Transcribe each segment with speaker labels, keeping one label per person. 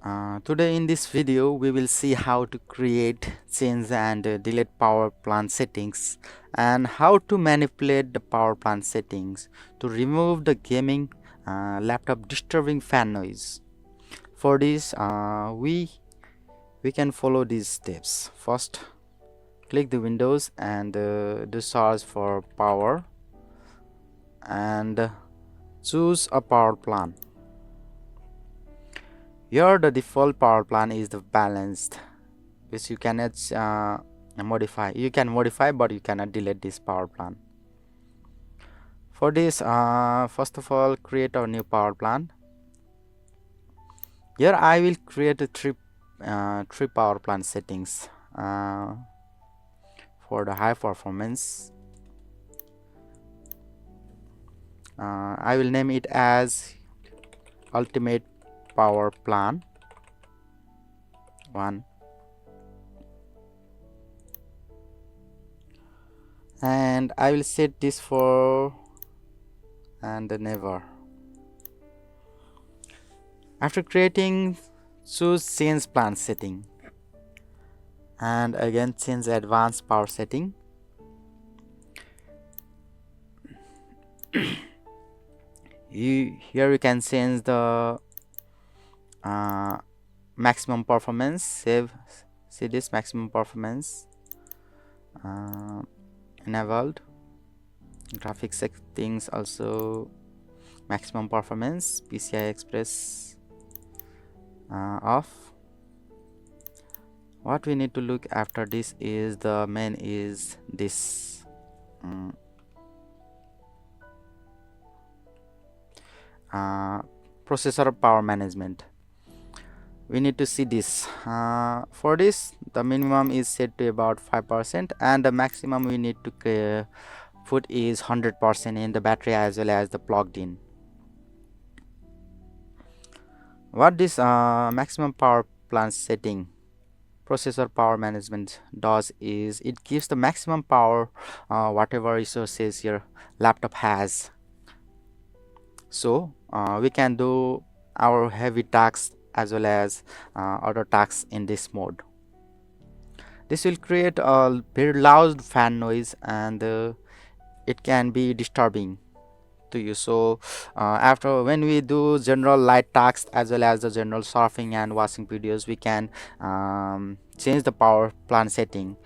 Speaker 1: Today in this video we will see how to create, change and delete power plant settings, and how to manipulate the power plant settings to remove the gaming laptop disturbing fan noise. For this we can follow these steps. First, click the windows and do search for power and choose a power plant. Here the default power plant is the balanced, which you cannot modify. You can modify, but you cannot delete this power plant. For this, first of all, create a new power plant. Here I will create a three power plant settings for the high performance. I will name it as ultimate power plant 1, and I will set this for and never. After creating, choose change plant setting and again change advanced power setting. Here you can change the maximum performance. See this maximum performance enabled. Graphic settings also maximum performance. PCI Express off. What we need to look after this is the main is this processor power management. We need to see this. For this, the minimum is set to about 5% and the maximum we need to put is 100% in the battery as well as the plugged in. What this maximum power plant setting processor power management does is it gives the maximum power whatever resources your laptop has, so we can do our heavy tasks as well as other tasks in this mode. This will create a very loud fan noise and it can be disturbing to you. So after when we do general light tasks as well as the general surfing and watching videos, we can change the power plant setting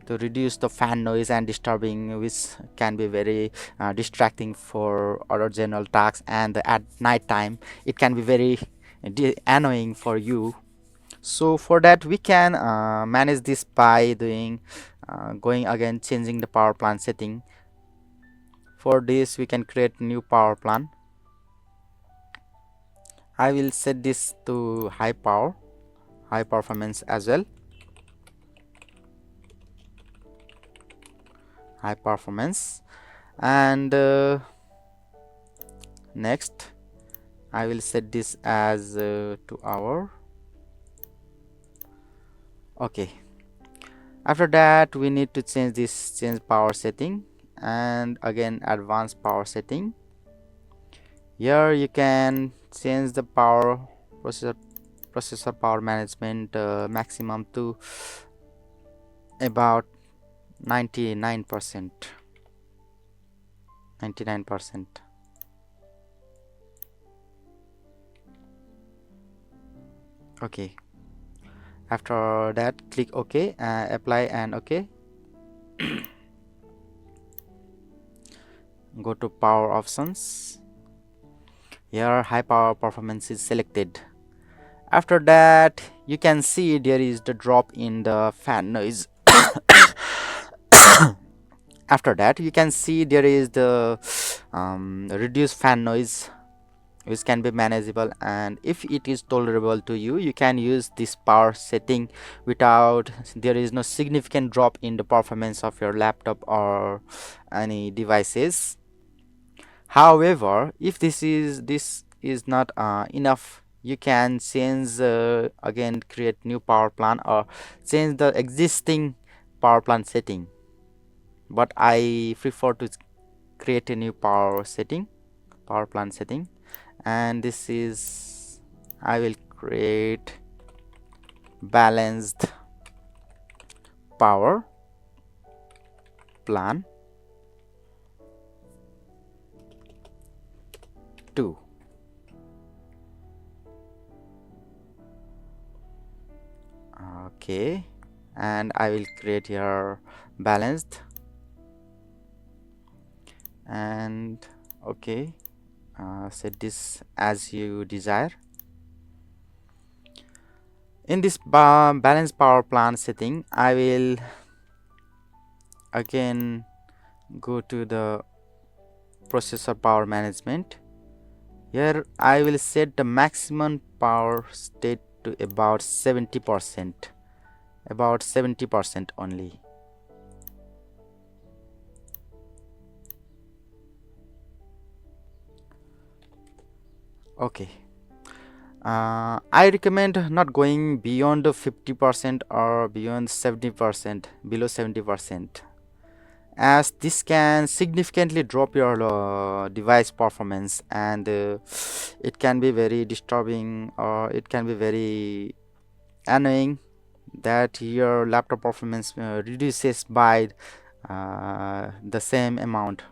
Speaker 1: to reduce the fan noise and disturbing, which can be very distracting for other general tasks, and at night time it can be very annoying for you. So for that we can manage this by doing going again changing the power plant setting. For this we can create new power plant. I will set this to high performance as well, high performance, and next I will set this as 2 hour. Okay, after that we need to change power setting and again advanced power setting. Here you can change the power processor power management maximum to about 99%. Okay, after that click OK, apply and OK. Go to power options. Here high power performance is selected. After that you can see there is the drop in the fan noise. After that you can see there is the reduced fan noise, which can be manageable, and if it is tolerable to you, you can use this power setting without there is no significant drop in the performance of your laptop or any devices. However, if this is not enough, you can change again create new power plant or change the existing power plant setting, but I prefer to create a new power plant setting, and this is I will create balanced power plan 2. Okay, and I will create here balanced, and okay, set this as you desire. In this balance power plan setting, I will again go to the processor power management. Here I will set the maximum power state to about 70%, about 70% only. Okay, I recommend not going beyond 50% or beyond 70%, below 70%, as this can significantly drop your device performance, and it can be very disturbing, or it can be very annoying that your laptop performance reduces by the same amount,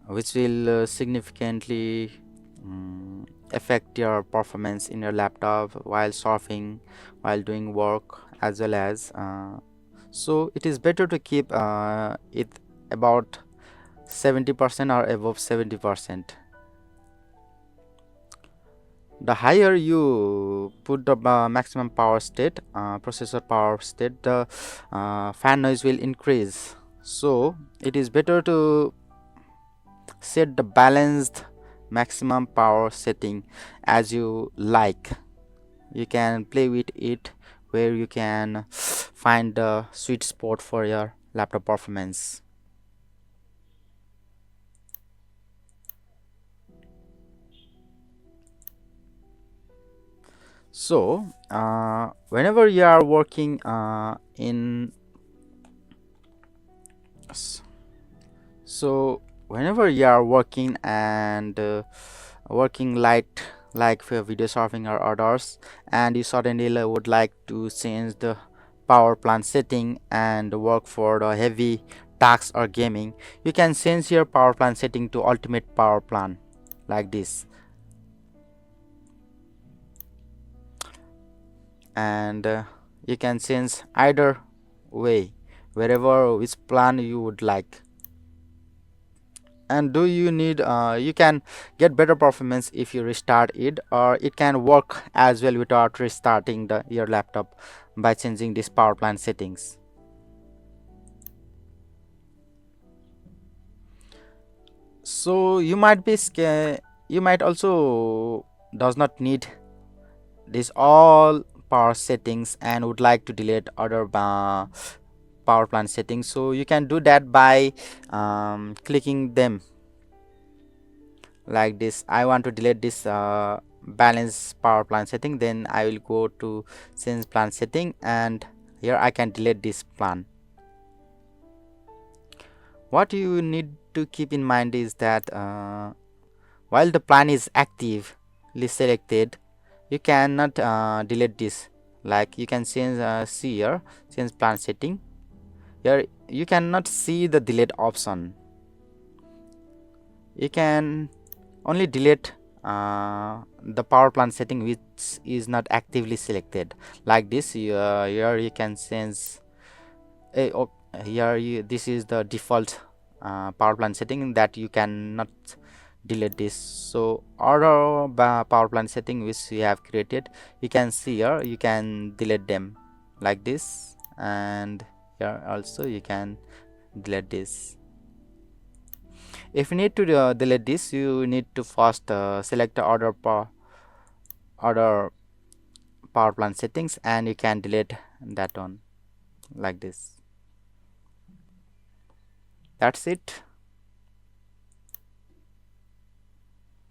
Speaker 1: which will significantly affect your performance in your laptop while surfing, while doing work, as well as so it is better to keep it about 70% or above 70%. The higher you put the maximum power state, processor power state, the fan noise will increase. So it is better to set the balanced maximum power setting as you like. You can play with it where you can find the sweet spot for your laptop performance. So whenever you are working in so whenever you are working and working light, like for video surfing or others, and you suddenly would like to change the power plan setting and work for the heavy tasks or gaming, you can change your power plan setting to ultimate power plan like this, and you can change either way, wherever which plan you would like. And do you need you can get better performance if you restart it, or it can work as well without restarting your laptop by changing this power plan settings. So you might be you might also does not need this all power settings and would like to delete other power plan settings, so you can do that by clicking them like this. I want to delete this balance power plan setting, then I will go to change plan setting, and here I can delete this plan. What you need to keep in mind is that while the plan is actively selected, you cannot delete this. Like you can change see here, change plan setting. Here you cannot see the delete option. You can only delete the power plan setting which is not actively selected, like this. Here you can change this is the default power plan setting that you cannot delete this. So other power plan setting which you have created, you can see here, you can delete them like this, and here also you can delete this. If you need to delete this, you need to first select the other power plan settings, and you can delete that one like this. That's it.